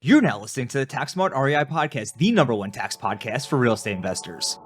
You're now listening to the Tax Smart REI podcast, the number one tax podcast for real estate investors.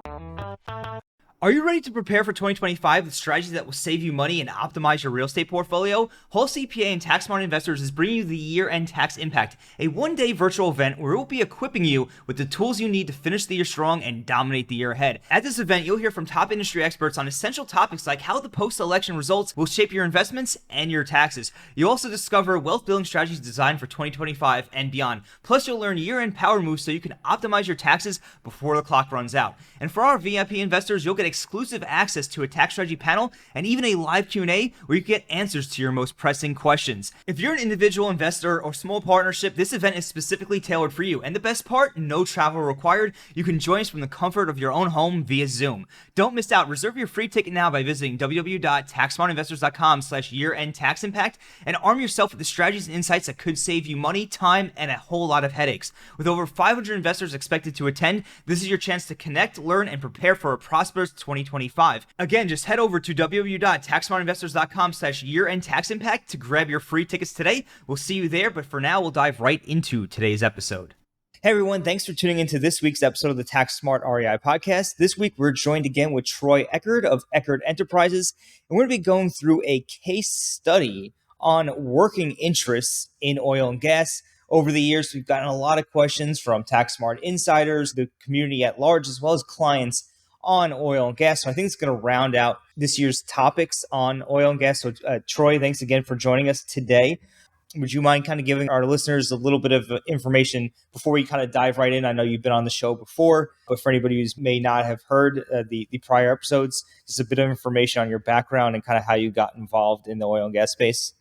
Are you ready to prepare for 2025 with strategies that will save you money and optimize your real estate portfolio? Whole CPA and Tax Smart Investors is bringing you the Year-End Tax Impact, a one-day virtual event where it will be equipping you with the tools you need to finish the year strong and dominate the year ahead. At this event, you'll hear from top industry experts on essential topics like how the post-election results will shape your investments and your taxes. You'll also discover wealth-building strategies designed for 2025 and beyond. Plus, you'll learn year-end power moves so you can optimize your taxes before the clock runs out. And for our VIP investors, you'll get exclusive access to a tax strategy panel and even a live Q&A where you get answers to your most pressing questions. If you're an individual investor or small partnership, this event is specifically tailored for you. And the best part, no travel required. You can join us from the comfort of your own home via Zoom. Don't miss out. Reserve your free ticket now by visiting www.taxsmartinvestors.com/year-end-tax-impact and arm yourself with the strategies and insights that could save you money, time, and a whole lot of headaches. With over 500 investors expected to attend, this is your chance to connect, learn, and prepare for a prosperous 2025. Again, just head over to www.taxsmartinvestors.com/year-end-tax-impact to grab your free tickets today. We'll see you there, but for now, we'll dive right into today's episode. Hey everyone, thanks for tuning into this week's episode of the Tax Smart REI podcast. This week, we're joined again with Troy Eckard of Eckard Enterprises, and we're going to be going through a case study on working interests in oil and gas. Over the years, we've gotten a lot of questions from Tax Smart insiders, the community at large, as well as clients on oil and gas. So I think it's going to round out this year's topics on oil and gas. So Troy, thanks again for joining us today. Would you mind kind of giving our listeners a little bit of information before we kind of dive right in? I know you've been on the show before, but for anybody who may not have heard the prior episodes, just a bit of information on your background and kind of how you got involved in the oil and gas space.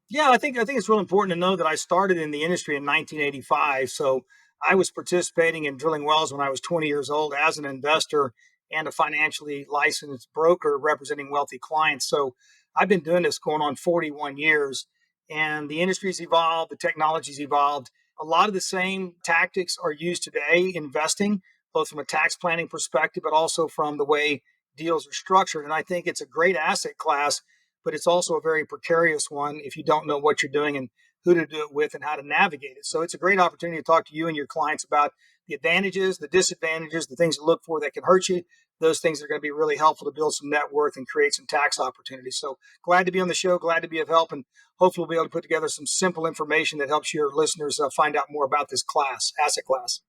Yeah, I think it's real important to know that I started in the industry in 1985. So I was participating in drilling wells when I was 20 years old as an investor and a financially licensed broker representing wealthy clients. So I've been doing this going on 41 years, and the industry's evolved, the technology's evolved. A lot of the same tactics are used today investing, both from a tax planning perspective, but also from the way deals are structured. And I think it's a great asset class, but it's also a very precarious one if you don't know what you're doing and who to do it with and how to navigate it. So it's a great opportunity to talk to you and your clients about the advantages, the disadvantages, the things to look for that can hurt you. Those things are going to be really helpful to build some net worth and create some tax opportunities. So glad to be on the show, glad to be of help, and hopefully we'll be able to put together some simple information that helps your listeners find out more about this asset class.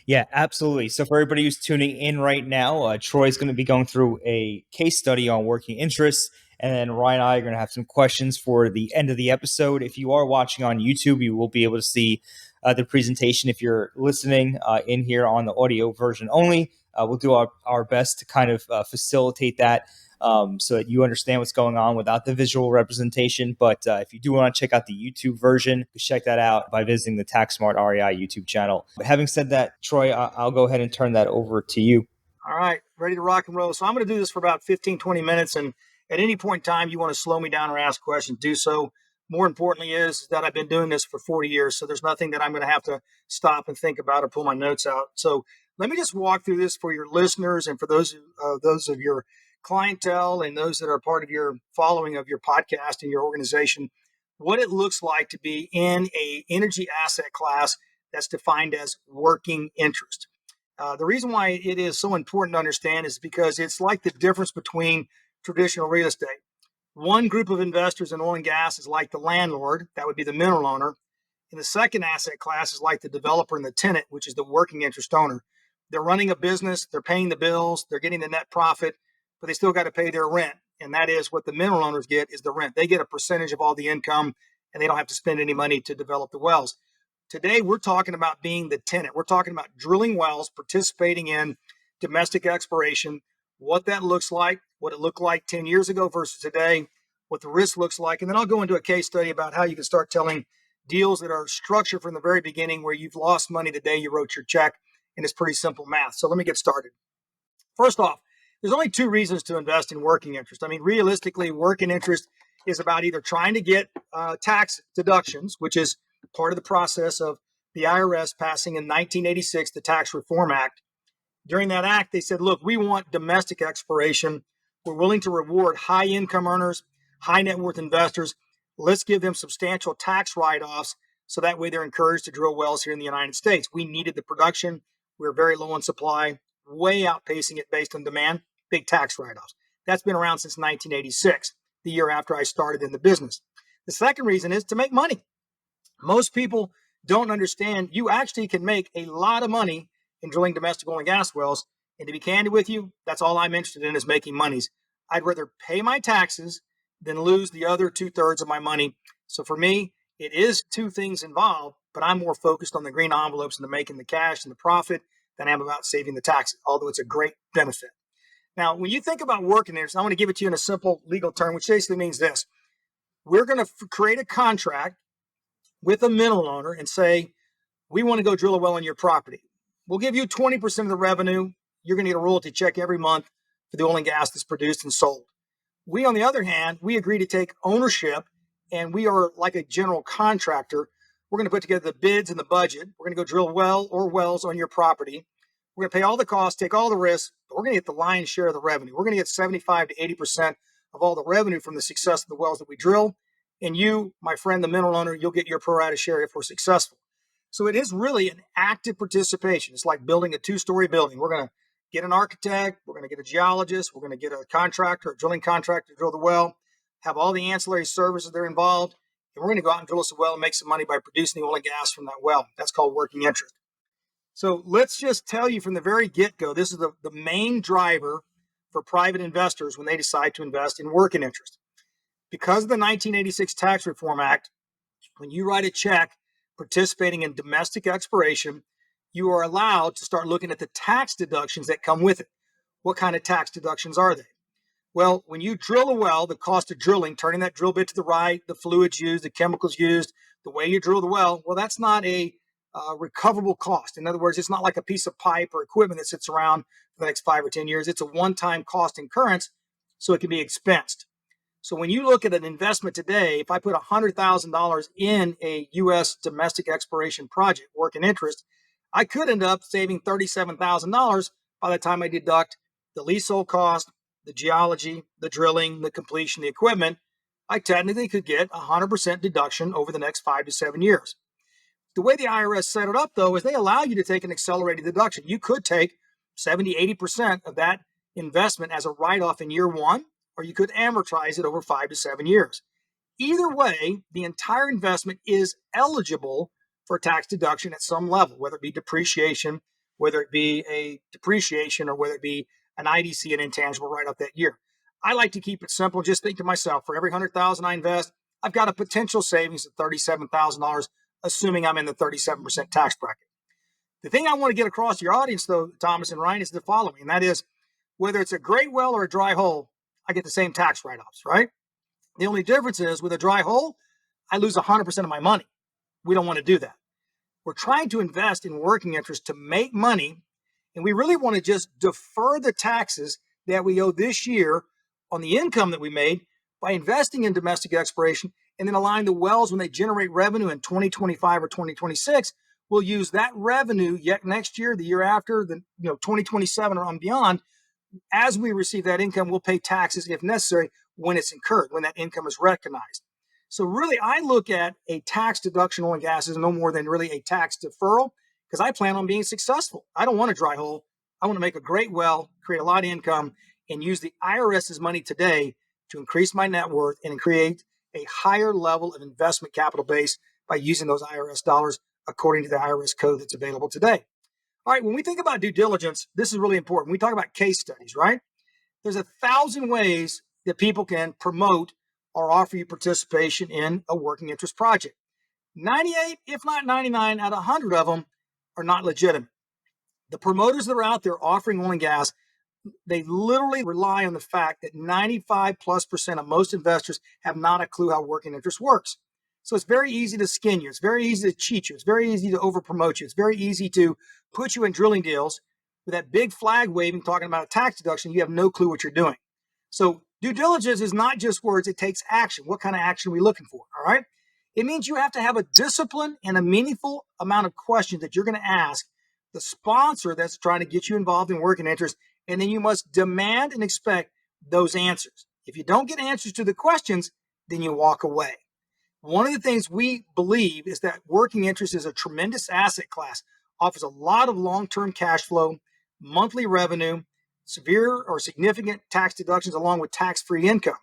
Yeah, absolutely. So for everybody who's tuning in right now, Troy's going to be going through a case study on working interests. And then Ryan and I are going to have some questions for the end of the episode. If you are watching on YouTube, you will be able to see the presentation. If you're listening in here on the audio version only, we'll do our best to kind of facilitate that so that you understand what's going on without the visual representation. But if you do want to check out the YouTube version, check that out by visiting the Tax Smart REI YouTube channel. But having said that, Troy, I'll go ahead and turn that over to you. All right, ready to rock and roll. So I'm going to do this for about 15, 20 minutes. And at any point in time you want to slow me down or ask questions, do so. More importantly is that I've been doing this for 40 years. So there's nothing that I'm going to have to stop and think about or pull my notes out. So let me just walk through this for your listeners and for those of your clientele and those that are part of your following of your podcast and your organization, what it looks like to be in a energy asset class that's defined as working interest. The reason why it is so important to understand is because it's like the difference between traditional real estate. One group of investors in oil and gas is like the landlord, that would be the mineral owner. And the second asset class is like the developer and the tenant, which is the working interest owner. They're running a business, they're paying the bills, they're getting the net profit, but they still got to pay their rent. And that is what the mineral owners get is the rent. They get a percentage of all the income and they don't have to spend any money to develop the wells. Today, we're talking about being the tenant. We're talking about drilling wells, participating in domestic exploration, what that looks like, what it looked like 10 years ago versus today, what the risk looks like. And then I'll go into a case study about how you can start telling deals that are structured from the very beginning where you've lost money the day you wrote your check. And it's pretty simple math. So let me get started. First off, there's only two reasons to invest in working interest. I mean, realistically, working interest is about either trying to get tax deductions, which is part of the process of the IRS passing in 1986 the Tax Reform Act. During that act, they said, look, we want domestic exploration. We're willing to reward high income earners, high net worth investors. Let's give them substantial tax write-offs So that way they're encouraged to drill wells here in the United States. We needed the production. We were very low on supply, way outpacing it based on demand, big tax write-offs. That's been around since 1986, the year after I started in the business. The second reason is to make money. Most people don't understand you actually can make a lot of money in drilling domestic oil and gas wells. And to be candid with you, that's all I'm interested in is making monies. I'd rather pay my taxes than lose the other 2/3 of my money. So for me, it is two things involved, but I'm more focused on the green envelopes and the making the cash and the profit than I am about saving the taxes, although it's a great benefit. Now, when you think about working interest, I want to give it to you in a simple legal term, which basically means this. We're going to create a contract with a mineral owner and say, we want to go drill a well on your property. We'll give you 20% of the revenue. You're going to get a royalty check every month for the oil and gas that's produced and sold. We, on the other hand, we agree to take ownership, and we are like a general contractor. We're going to put together the bids and the budget. We're going to go drill a well or wells on your property. We're going to pay all the costs, take all the risks, but we're going to get the lion's share of the revenue. We're going to get 75 to 80% of all the revenue from the success of the wells that we drill. And you, my friend, the mineral owner, you'll get your pro rata share if we're successful. So it is really an active participation. It's like building a 2-story building. We're going to get an architect, we're going to get a geologist, we're going to get a contractor, a drilling contractor to drill the well, have all the ancillary services that are involved, and we're going to go out and drill us a well and make some money by producing the oil and gas from that well. That's called working interest. So let's just tell you from the very get-go, this is the main driver for private investors when they decide to invest in working interest. Because of the 1986 Tax Reform Act, when you write a check participating in domestic exploration, you are allowed to start looking at the tax deductions that come with it. What kind of tax deductions are they? Well, when you drill a well, the cost of drilling, turning that drill bit to the right, the fluids used, the chemicals used, the way you drill the well, well, that's not a recoverable cost. In other words, it's not like a piece of pipe or equipment that sits around for the next 5 or 10 years. It's a one-time cost incurrence, so it can be expensed. So when you look at an investment today, if I put $100,000 in a U.S. domestic exploration project, working interest, I could end up saving $37,000 by the time I deduct the leasehold cost, the geology, the drilling, the completion, the equipment. I technically could get 100% deduction over the next 5 to 7 years. The way the IRS set it up, though, is they allow you to take an accelerated deduction. You could take 70, 80% of that investment as a write-off in year one, or you could amortize it over 5 to 7 years. Either way, the entire investment is eligible for tax deduction at some level, whether it be depreciation, whether it be a depreciation, or whether it be an IDC, an intangible write-off that year. I like to keep it simple. Just think to myself, for every $100,000 I invest, I've got a potential savings of $37,000, assuming I'm in the 37% tax bracket. The thing I want to get across to your audience, though, Thomas and Ryan, is the following, and that is, whether it's a great well or a dry hole, I get the same tax write-offs, right? The only difference is with a dry hole, I lose 100% of my money. We don't want to do that. We're trying to invest in working interest to make money, and we really want to just defer the taxes that we owe this year on the income that we made by investing in domestic exploration, and then allowing the wells, when they generate revenue in 2025 or 2026, we'll use that revenue yet next year, the year after, 2027 or on beyond. As we receive that income, we'll pay taxes if necessary when it's incurred, when that income is recognized. So really, I look at a tax deduction oil and gas as no more than really a tax deferral, because I plan on being successful. I don't want a dry hole. I want to make a great well, create a lot of income, and use the IRS's money today to increase my net worth and create a higher level of investment capital base by using those IRS dollars according to the IRS code that's available today. All right, when we think about due diligence, this is really important. We talk about case studies, right? There's 1,000 ways that people can promote or offer you participation in a working interest project. 98, if not 99 out of 100 of them are not legitimate. The promoters that are out there offering oil and gas, they literally rely on the fact that 95+% of most investors have not a clue how working interest works. So it's very easy to skin you. It's very easy to cheat you. It's very easy to over promote you. It's very easy to put you in drilling deals with that big flag waving, talking about a tax deduction. You have no clue what you're doing. So due diligence is not just words. It takes action. What kind of action are we looking for? All right. It means you have to have a discipline and a meaningful amount of questions that you're going to ask the sponsor that's trying to get you involved in working interest. And then you must demand and expect those answers. If you don't get answers to the questions, then you walk away. One of the things we believe is that working interest is a tremendous asset class, offers a lot of long-term cash flow, monthly revenue, severe or significant tax deductions along with tax-free income.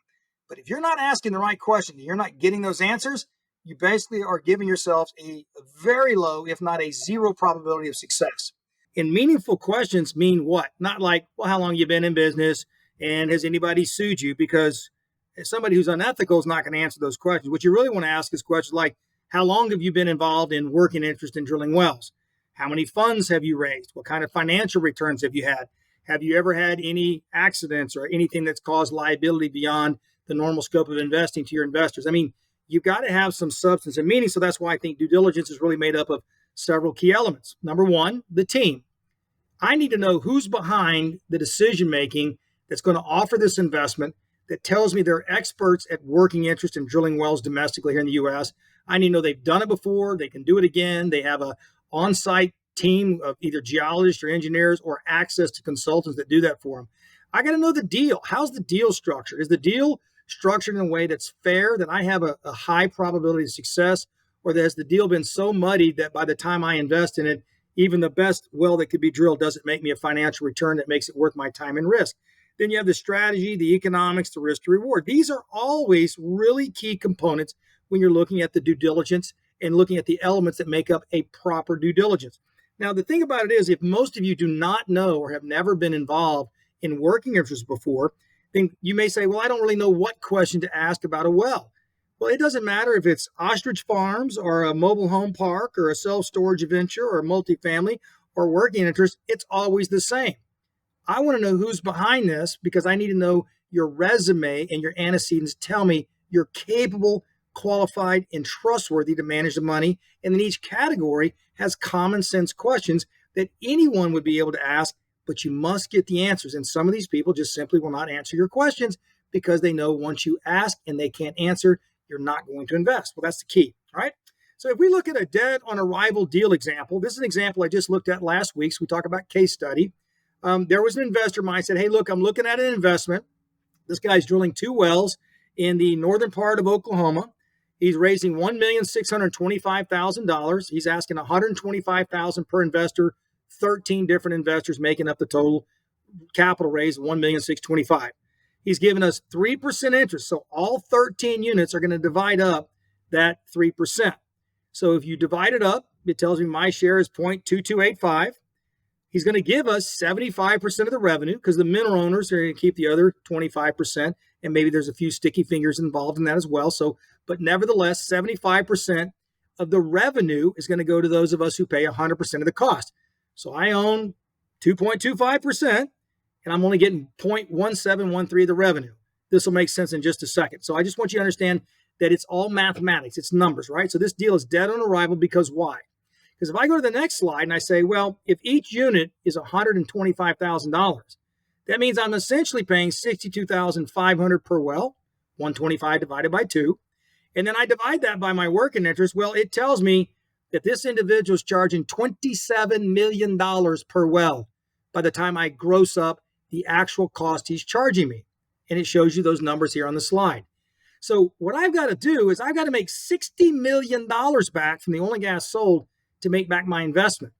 But if you're not asking the right questions, you're not getting those answers, you basically are giving yourselves a very low, if not a zero probability of success. And meaningful questions mean what? Not like, well, how long you been in business and has anybody sued you? Because somebody who's unethical is not going to answer those questions. What you really want to ask is questions like, how long have you been involved in working interest in drilling wells? How many funds have you raised? What kind of financial returns have you had? Have you ever had any accidents or anything that's caused liability beyond the normal scope of investing to your investors? I mean, you've got to have some substance and meaning. So that's why I think due diligence is really made up of several key elements. Number one, the team. I need to know who's behind the decision making that's going to offer this investment, that tells me they're experts at working interest in drilling wells domestically here in the U.S. I need to know they've done it before, they can do it again, they have a on-site team of either geologists or engineers or access to consultants that do that for them. I got to know the deal. How's the deal structured? Is the deal structured in a way that's fair, that I have a high probability of success, or has the deal been so muddied that by the time I invest in it, even the best well that could be drilled doesn't make me a financial return that makes it worth my time and risk? Then you have the strategy, the economics, the risk to reward. These are always really key components when you're looking at the due diligence and looking at the elements that make up a proper due diligence. Now, the thing about it is, if most of you do not know or have never been involved in working interest before, then you may say, well, I don't really know what question to ask about a well. Well, it doesn't matter if it's ostrich farms or a mobile home park or a self-storage venture or a multifamily or working interest, it's always the same. I want to know who's behind this because I need to know your resume and your antecedents tell me you're capable, qualified, and trustworthy to manage the money. And then each category has common sense questions that anyone would be able to ask, but you must get the answers. And some of these people just simply will not answer your questions because they know once you ask and they can't answer, you're not going to invest. Well, that's the key, all right? So if we look at a dead on arrival deal example, this is an example I just looked at last week. So we talk about case study. There was an investor of mine said, hey, look, I'm looking at an investment. This guy's drilling 2 wells in the northern part of Oklahoma. He's raising $1,625,000. He's asking $125,000 per investor, 13 different investors making up the total capital raise of $1,625,000. He's given us 3% interest. So all 13 units are going to divide up that 3%. So if you divide it up, it tells me my share is 0.2285. He's going to give us 75% of the revenue because the mineral owners are going to keep the other 25%. And maybe there's a few sticky fingers involved in that as well. So, but nevertheless, 75% of the revenue is going to go to those of us who pay 100% of the cost. So I own 2.25%, and I'm only getting 0.1713 of the revenue. This will make sense in just a second. So I just want you to understand that it's all mathematics. It's numbers, right? So this deal is dead on arrival because why? Because if I go to the next slide and I say, well, if each unit is $125,000, that means I'm essentially paying $62,500 per well, 125 divided by 2. And then I divide that by my working interest. Well, it tells me that this individual is charging $27 million per well by the time I gross up the actual cost he's charging me. And it shows you those numbers here on the slide. So what I've got to do is I've got to make $60 million back from the oil and gas sold to make back my investment.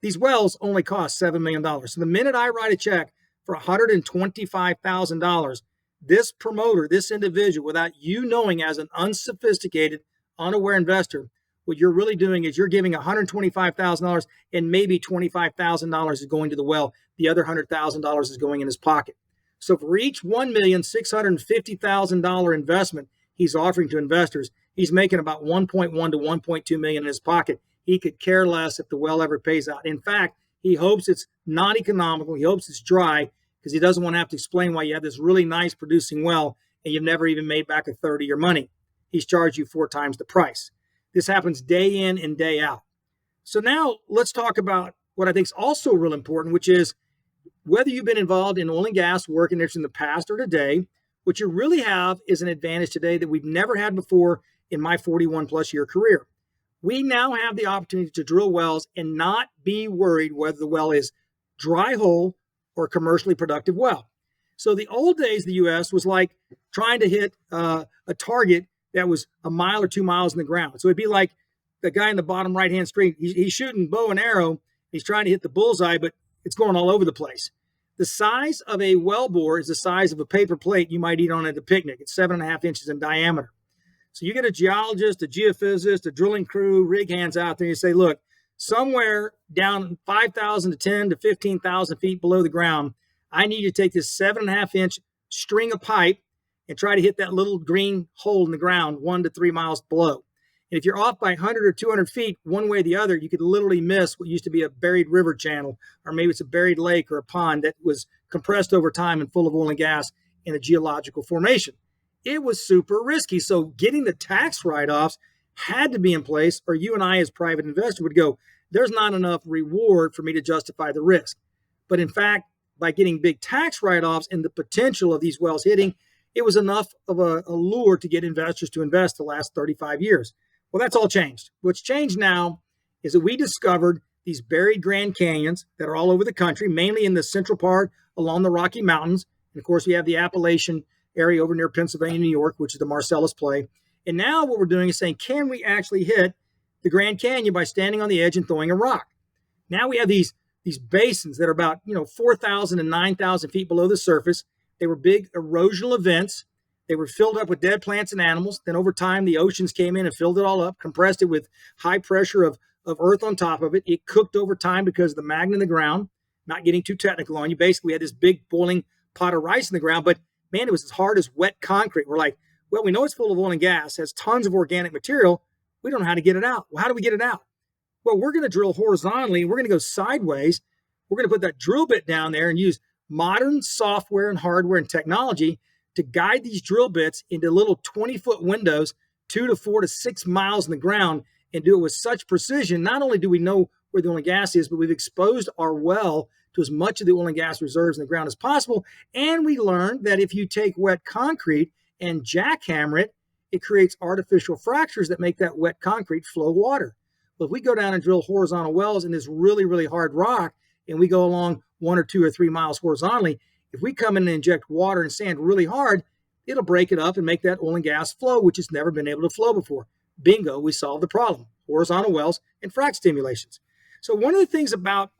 These wells only cost $7 million. So the minute I write a check for $125,000, this promoter, this individual, without you knowing as an unsophisticated, unaware investor, what you're really doing is you're giving $125,000 and maybe $25,000 is going to the well. The other $100,000 is going in his pocket. So for each $1,650,000 investment he's offering to investors, he's making about 1.1 to 1.2 million in his pocket. He could care less if the well ever pays out. In fact, he hopes it's not economical. He hopes it's dry because he doesn't want to have to explain why you have this really nice producing well and you've never even made back a third of your money. He's charged you 4 times the price. This happens day in and day out. So now let's talk about what I think is also real important, which is whether you've been involved in oil and gas working interest in the past or today, what you really have is an advantage today that we've never had before in my 41 plus year career. We now have the opportunity to drill wells and not be worried whether the well is dry hole or commercially productive well. So the old days, the U.S. was like trying to hit a target that was a mile or 2 miles in the ground. So it'd be like the guy in the bottom right-hand screen. He's shooting bow and arrow. He's trying to hit the bullseye, but it's going all over the place. The size of a wellbore is the size of a paper plate you might eat on at a picnic. It's 7.5 inches in diameter. So you get a geologist, a geophysicist, a drilling crew, rig hands out there, and you say, look, somewhere down 5,000 to 10 to 15,000 feet below the ground, I need you to take this 7.5 inch string of pipe and try to hit that little green hole in the ground 1 to 3 miles below. And if you're off by 100 or 200 feet, one way or the other, you could literally miss what used to be a buried river channel, or maybe it's a buried lake or a pond that was compressed over time and full of oil and gas in a geological formation. It was super risky. So getting the tax write-offs had to be in place, or you and I as private investors would go, there's not enough reward for me to justify the risk. But in fact, by getting big tax write-offs and the potential of these wells hitting, it was enough of a lure to get investors to invest the last 35 years. Well, that's all changed. What's changed now is that we discovered these buried Grand Canyons that are all over the country, mainly in the central part along the Rocky Mountains. And of course, we have the Appalachian area over near Pennsylvania, New York, which is the Marcellus play. And now what we're doing is saying, can we actually hit the Grand Canyon by standing on the edge and throwing a rock? Now we have these basins that are about 4,000 and 9,000 feet below the surface. They were big erosional events. They were filled up with dead plants and animals. Then over time, the oceans came in and filled it all up, compressed it with high pressure of earth on top of it. It cooked over time because of the magma in the ground. Not getting too technical on you. Basically, we had this big boiling pot of rice in the ground, but man, it was as hard as wet concrete. We're like, well, we know it's full of oil and gas, has tons of organic material. We don't know how to get it out. Well, how do we get it out? Well, we're going to drill horizontally, and we're going to go sideways. We're going to put that drill bit down there and use modern software and hardware and technology to guide these drill bits into little 20-foot windows, 2 to 4 to 6 miles in the ground, and do it with such precision. Not only do we know where the oil and gas is, but we've exposed our well to as much of the oil and gas reserves in the ground as possible. And we learned that if you take wet concrete and jackhammer it, it creates artificial fractures that make that wet concrete flow water. Well, if we go down and drill horizontal wells in this really, really hard rock, and we go along 1 or 2 or 3 miles horizontally, if we come in and inject water and sand really hard, it'll break it up and make that oil and gas flow, which has never been able to flow before. Bingo, we solved the problem. Horizontal wells and frac stimulations. So one of the things about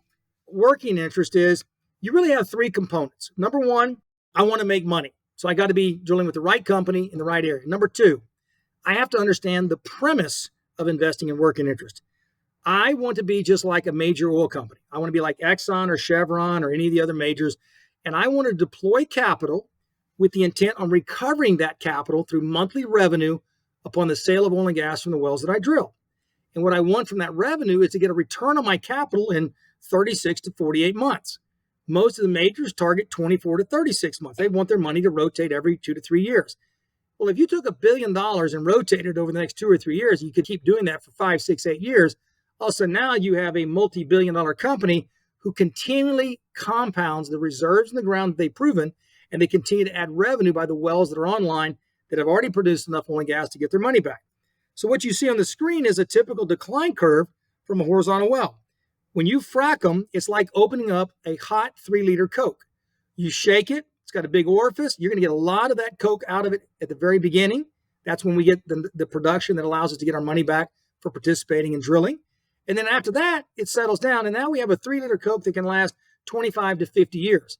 working interest is you really have 3 components. Number 1, I want to make money. So I got to be drilling with the right company in the right area. Number 2, I have to understand the premise of investing in working interest. I want to be just like a major oil company. I want to be like Exxon or Chevron or any of the other majors. And I want to deploy capital with the intent on recovering that capital through monthly revenue upon the sale of oil and gas from the wells that I drill. And what I want from that revenue is to get a return on my capital in 36 to 48 months. Most of the majors target 24 to 36 months. They want their money to rotate every 2 to 3 years. Well, if you took $1 billion and rotated it over the next 2 or 3 years, you could keep doing that for 5, 6, 8 years. Also, now you have a multi-billion-dollar company who continually compounds the reserves in the ground that they've proven, and they continue to add revenue by the wells that are online that have already produced enough oil and gas to get their money back. So what you see on the screen is a typical decline curve from a horizontal well. When you frack them, it's like opening up a hot 3-liter Coke. You shake it, it's got a big orifice. You're going to get a lot of that Coke out of it at the very beginning. That's when we get the production that allows us to get our money back for participating in drilling. And then after that, it settles down. And now we have a 3-liter Coke that can last 25 to 50 years.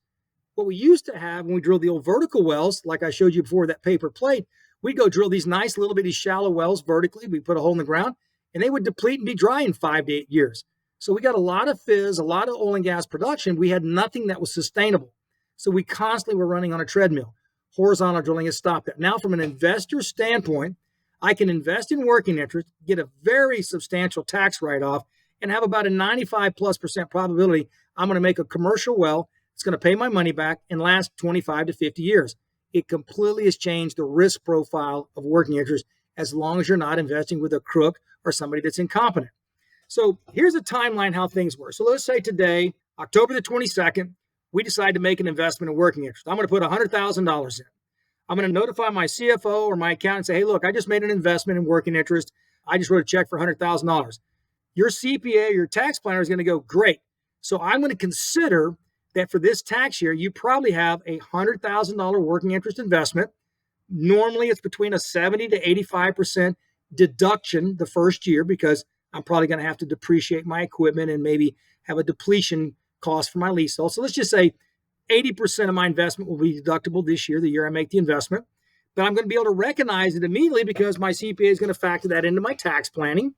What we used to have when we drilled the old vertical wells, like I showed you before, that paper plate, we'd go drill these nice little bitty shallow wells vertically. We put a hole in the ground, and they would deplete and be dry in 5 to 8 years. So we got a lot of fizz, a lot of oil and gas production. We had nothing that was sustainable. So we constantly were running on a treadmill. Horizontal drilling has stopped that. Now, from an investor standpoint, I can invest in working interest, get a very substantial tax write-off, and have about a 95+% probability I'm going to make a commercial well. It's going to pay my money back and last 25 to 50 years. It completely has changed the risk profile of working interest as long as you're not investing with a crook or somebody that's incompetent. So here's a timeline how things work. So let's say today, October the 22nd, we decide to make an investment in working interest. I'm going to put $100,000 in. I'm going to notify my CFO or my accountant and say, hey, look, I just made an investment in working interest. I just wrote a check for $100,000. Your CPA or your tax planner is going to go, great. So I'm going to consider that for this tax year, you probably have a $100,000 working interest investment. Normally it's between a 70 to 85% deduction the first year because I'm probably going to have to depreciate my equipment and maybe have a depletion cost for my leasehold. So let's just say 80% of my investment will be deductible this year, the year I make the investment. But I'm going to be able to recognize it immediately because my CPA is going to factor that into my tax planning.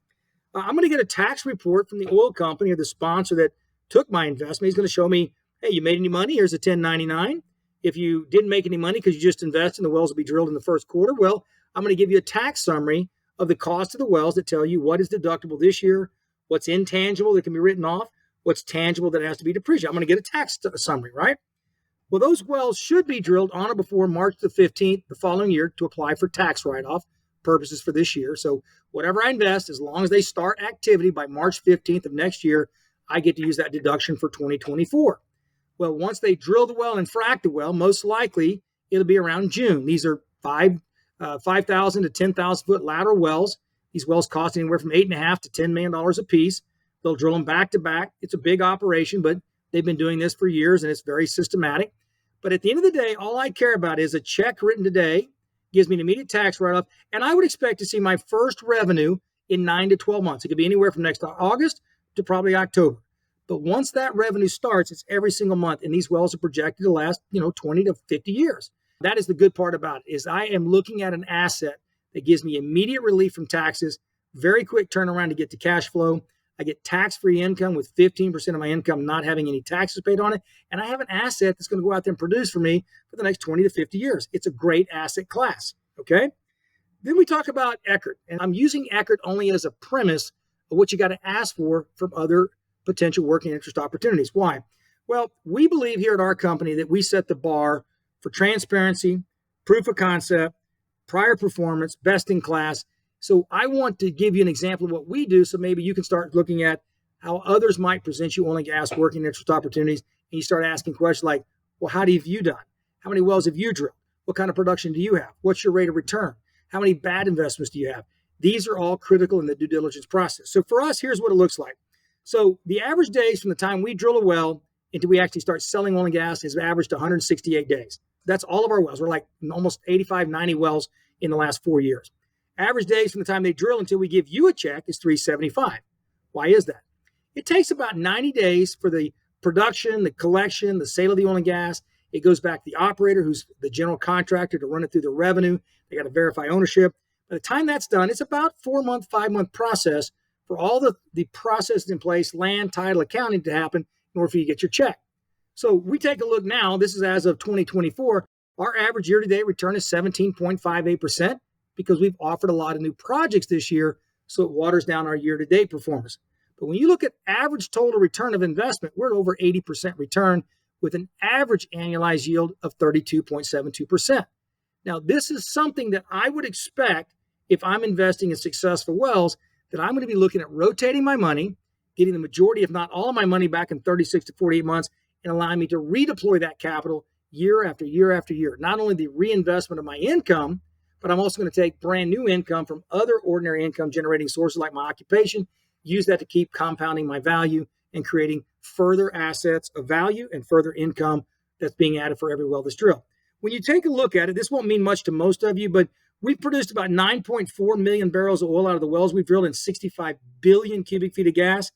I'm going to get a tax report from the oil company or the sponsor that took my investment. He's going to show me, hey, you made any money? Here's a 1099. If you didn't make any money because you just invested and the wells will be drilled in the first quarter, well, I'm going to give you a tax summary of the cost of the wells that tell you what is deductible this year, what's intangible that can be written off, what's tangible that has to be depreciated. I'm going to get a tax summary, right? Well, those wells should be drilled on or before March the 15th the following year to apply for tax write-off purposes for this year. So whatever I invest, as long as they start activity by March 15th of next year, I get to use that deduction for 2024. Well, once they drill the well and frack the well, most likely it'll be around June. These are 5,000 to 10,000 foot lateral wells. These wells cost anywhere from $8.5 to $10 million a piece. They'll drill them back to back. It's a big operation, but they've been doing this for years and it's very systematic. But at the end of the day, all I care about is a check written today, gives me an immediate tax write-off, and I would expect to see my first revenue in 9 to 12 months. It could be anywhere from next August to probably October. But once that revenue starts, it's every single month, and these wells are projected to last, 20 to 50 years. That is the good part about it, is I am looking at an asset that gives me immediate relief from taxes, very quick turnaround to get to cash flow. I get tax-free income with 15% of my income not having any taxes paid on it. And I have an asset that's going to go out there and produce for me for the next 20 to 50 years. It's a great asset class, okay? Then we talk about Eckard. And I'm using Eckard only as a premise of what you got to ask for from other potential working interest opportunities. Why? Well, we believe here at our company that we set the bar for transparency, proof of concept, prior performance, best in class. So I want to give you an example of what we do so maybe you can start looking at how others might present you oil and gas working interest opportunities. And you start asking questions like, well, how have you done? How many wells have you drilled? What kind of production do you have? What's your rate of return? How many bad investments do you have? These are all critical in the due diligence process. So for us, here's what it looks like. So the average days from the time we drill a well until we actually start selling oil and gas is averaged 168 days. That's all of our wells. We're like almost 85, 90 wells in the last 4 years. Average days from the time they drill until we give you a check is 375. Why is that? It takes about 90 days for the production, the collection, the sale of the oil and gas. It goes back to the operator, who's the general contractor, to run it through the revenue. They got to verify ownership. By the time that's done, it's about 4-month, 5-month process for all the processes in place, land, title, accounting to happen in order for you to get your check. So we take a look now. This is as of 2024. Our average year-to-date return is 17.58%. because we've offered a lot of new projects this year, so it waters down our year-to-date performance. But when you look at average total return of investment, we're at over 80% return with an average annualized yield of 32.72%. Now, this is something that I would expect if I'm investing in successful wells, that I'm going to be looking at rotating my money, getting the majority, if not all of my money back in 36 to 48 months, and allowing me to redeploy that capital year after year after year. Not only the reinvestment of my income, but I'm also going to take brand new income from other ordinary income generating sources like my occupation, use that to keep compounding my value and creating further assets of value and further income that's being added for every well that's drilled. When you take a look at it, this won't mean much to most of you, but we've produced about 9.4 million barrels of oil out of the wells we've drilled and 65 billion cubic feet of gas.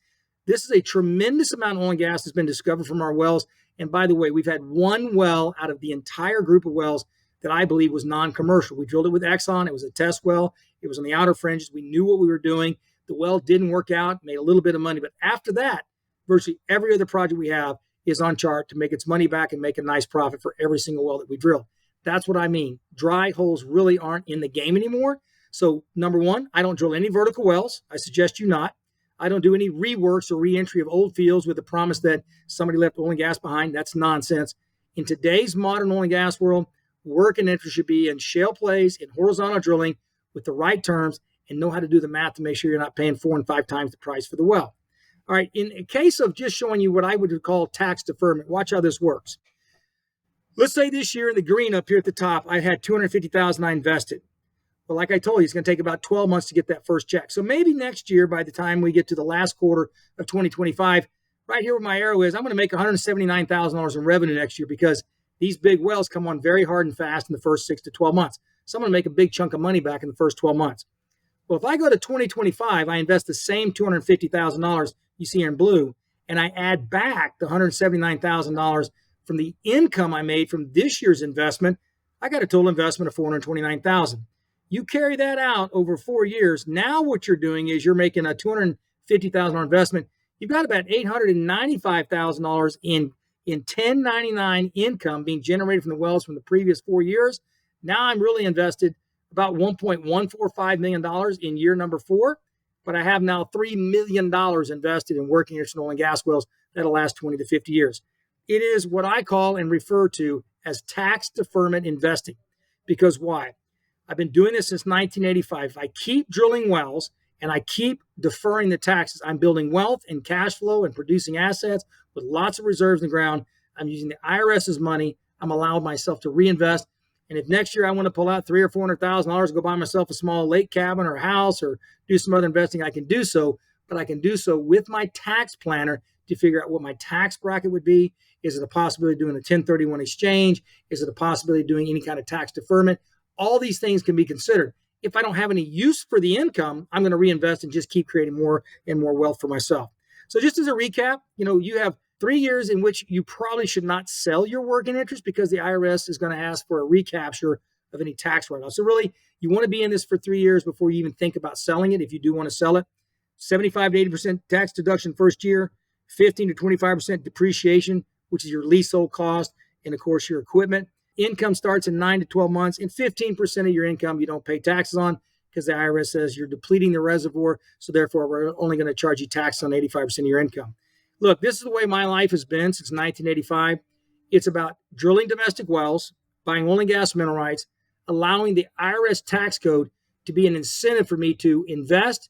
This is a tremendous amount of oil and gas that's been discovered from our wells. And by the way, we've had one well out of the entire group of wells that I believe was non-commercial. We drilled it with Exxon. It was a test well. It was on the outer fringes. We knew what we were doing. The well didn't work out, made a little bit of money. But after that, virtually every other project we have is on chart to make its money back and make a nice profit for every single well that we drill. That's what I mean. Dry holes really aren't in the game anymore. So number one, I don't drill any vertical wells. I suggest you not. I don't do any reworks or re-entry of old fields with the promise that somebody left oil and gas behind. That's nonsense. In today's modern oil and gas world, work and interest should be in shale plays, in horizontal drilling with the right terms, and know how to do the math to make sure you're not paying 4 and 5 times the price for the well. All right, in a case of just showing you what I would call tax deferment, watch how this works. Let's say this year in the green up here at the top, I had $250,000 I invested. Well, like I told you, it's going to take about 12 months to get that first check. So maybe next year, by the time we get to the last quarter of 2025, right here where my arrow is, I'm going to make $179,000 in revenue next year because these big wells come on very hard and fast in the first 6 to 12 months. So I'm going to make a big chunk of money back in the first 12 months. Well, if I go to 2025, I invest the same $250,000 you see here in blue, and I add back the $179,000 from the income I made from this year's investment, I got a total investment of $429,000. You carry that out over 4 years. Now what you're doing is you're making a $250,000 investment. You've got about $895,000 in 1099 income being generated from the wells from the previous 4 years. Now I'm really invested about $1.145 million in year number 4, but I have now $3 million invested in working interest in oil and gas wells that'll last 20 to 50 years. It is what I call and refer to as tax deferment investing. Because why? I've been doing this since 1985. If I keep drilling wells and I keep deferring the taxes, I'm building wealth and cash flow and producing assets with lots of reserves in the ground. I'm using the IRS's money. I'm allowing myself to reinvest. And if next year I want to pull out $300,000 or $400,000 to go buy myself a small lake cabin or a house or do some other investing, I can do so. But I can do so with my tax planner to figure out what my tax bracket would be. Is it a possibility of doing a 1031 exchange? Is it a possibility of doing any kind of tax deferment? All these things can be considered. If I don't have any use for the income, I'm going to reinvest and just keep creating more and more wealth for myself. So just as a recap, you have 3 years in which you probably should not sell your working interest because the IRS is going to ask for a recapture of any tax write-off. So really, you want to be in this for 3 years before you even think about selling it if you do want to sell it. 75 to 80% tax deduction first year, 15 to 25% depreciation, which is your leasehold cost, and of course your equipment. Income starts in 9 to 12 months, and 15% of your income you don't pay taxes on because the IRS says you're depleting the reservoir, so therefore we're only going to charge you tax on 85% of your income. Look, this is the way my life has been since 1985. It's about drilling domestic wells, buying oil and gas mineral rights, allowing the IRS tax code to be an incentive for me to invest,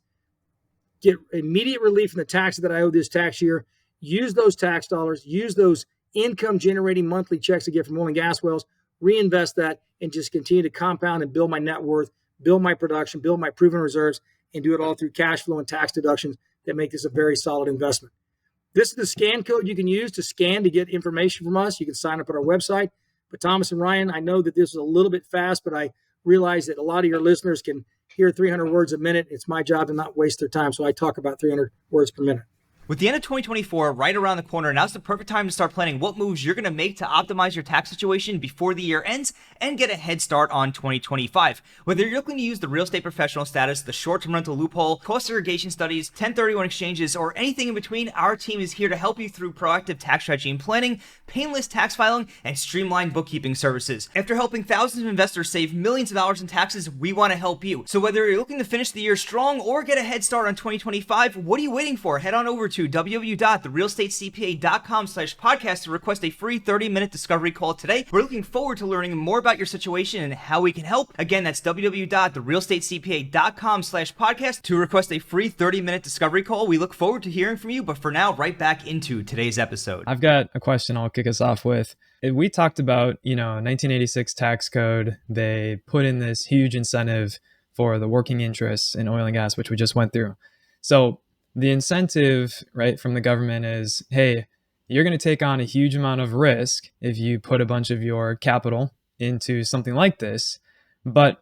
get immediate relief from the taxes that I owe this tax year, use those tax dollars, use those income generating monthly checks I get from oil and gas wells, reinvest that, and just continue to compound and build my net worth, build my production, build my proven reserves, and do it all through cash flow and tax deductions that make this a very solid investment. This is the scan code you can use to scan to get information from us. You can sign up at our website. But Thomas and Ryan, I know that this is a little bit fast, but I realize that a lot of your listeners can hear 300 words a minute. It's my job to not waste their time, so I talk about 300 words per minute. With the end of 2024 right around the corner, now's the perfect time to start planning what moves you're going to make to optimize your tax situation before the year ends and get a head start on 2025. Whether you're looking to use the real estate professional status, the short-term rental loophole, cost segregation studies, 1031 exchanges, or anything in between, our team is here to help you through proactive tax strategy and planning, painless tax filing, and streamlined bookkeeping services. After helping thousands of investors save millions of dollars in taxes, we want to help you. So whether you're looking to finish the year strong or get a head start on 2025, what are you waiting for? Head on over to www.therealestatecpa.com/podcast to request a free 30-minute discovery call today. We're looking forward to learning more about your situation and how we can help. Again, that's www.therealestatecpa.com/podcast to request a free 30-minute discovery call. We look forward to hearing from you, but for now, right back into today's episode. I've got a question I'll kick us off with. We talked about, 1986 tax code. They put in this huge incentive for the working interests in oil and gas, which we just went through. So the incentive, right, from the government is, hey, you're going to take on a huge amount of risk if you put a bunch of your capital into something like this. But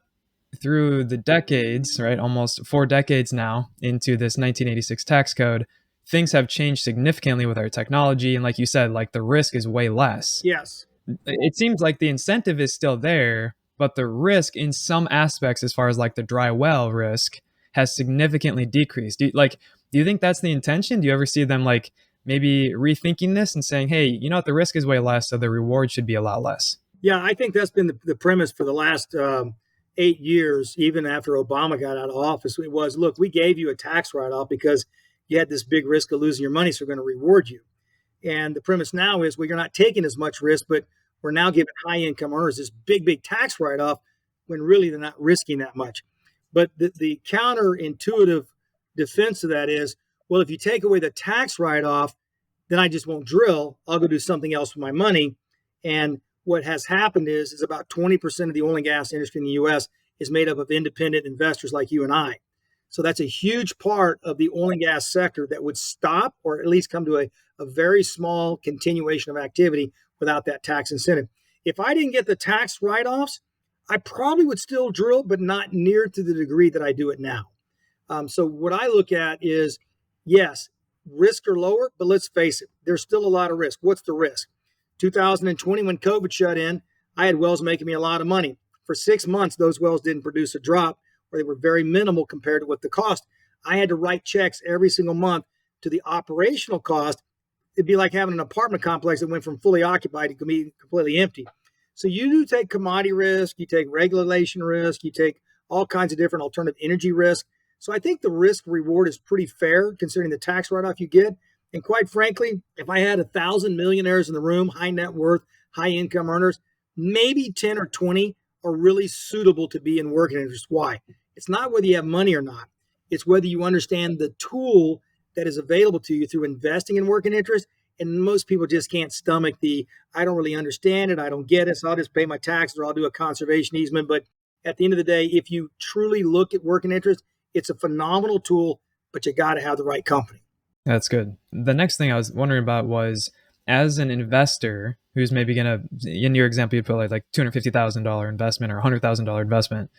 through the decades, right, almost 4 decades now into this 1986 tax code, things have changed significantly with our technology. And like you said, like the risk is way less. Yes. It seems like the incentive is still there, but the risk in some aspects, as far as like the dry well risk, has significantly decreased. Do you think that's the intention? Do you ever see them like maybe rethinking this and saying, hey, the risk is way less, so the reward should be a lot less? Yeah, I think that's been the premise for the last 8 years, even after Obama got out of office. It was, look, we gave you a tax write-off because you had this big risk of losing your money, so we're going to reward you. And the premise now is, well, you're not taking as much risk, but we're now giving high-income earners this big tax write-off when really they're not risking that much. But the counterintuitive defense of that is, well, if you take away the tax write-off, then I just won't drill. I'll go do something else with my money. And what has happened is about 20% of the oil and gas industry in the U.S. is made up of independent investors like you and I. So that's a huge part of the oil and gas sector that would stop or at least come to a very small continuation of activity without that tax incentive. If I didn't get the tax write-offs, I probably would still drill, but not near to the degree that I do it now. So what I look at is, yes, risks are lower, but let's face it, there's still a lot of risk. What's the risk? 2020, when COVID shut in, I had wells making me a lot of money. For 6 months, those wells didn't produce a drop, or they were very minimal compared to what the cost. I had to write checks every single month to the operational cost. It'd be like having an apartment complex that went from fully occupied to completely empty. So you do take commodity risk, you take regulation risk, you take all kinds of different alternative energy risk. So I think the risk reward is pretty fair considering the tax write-off you get. And quite frankly, if I had 1,000 millionaires in the room, high net worth, high income earners, maybe 10 or 20 are really suitable to be in working interest. Why? It's not whether you have money or not. It's whether you understand the tool that is available to you through investing in working interest. And most people just can't stomach I don't really understand it. I don't get it. So I'll just pay my taxes or I'll do a conservation easement. But at the end of the day, if you truly look at working interest, it's a phenomenal tool, but you got to have the right company. That's good. The next thing I was wondering about was, as an investor who's maybe going to, in your example, you put like $250,000 investment or $100,000 investment,